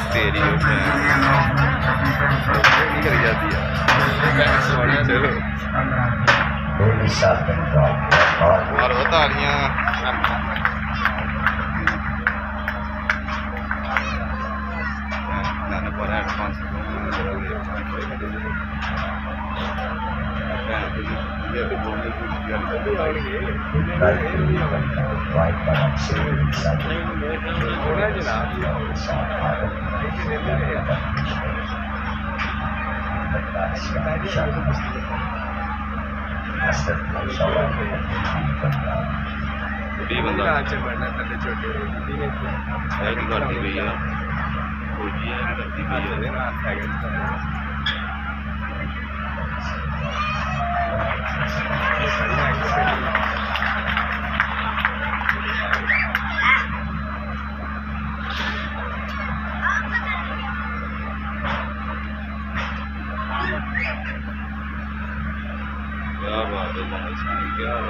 तेरी करी जाती है चलो और बता रही बंदा करती पई है फौजी है करती पई है क्या बात है क्या बात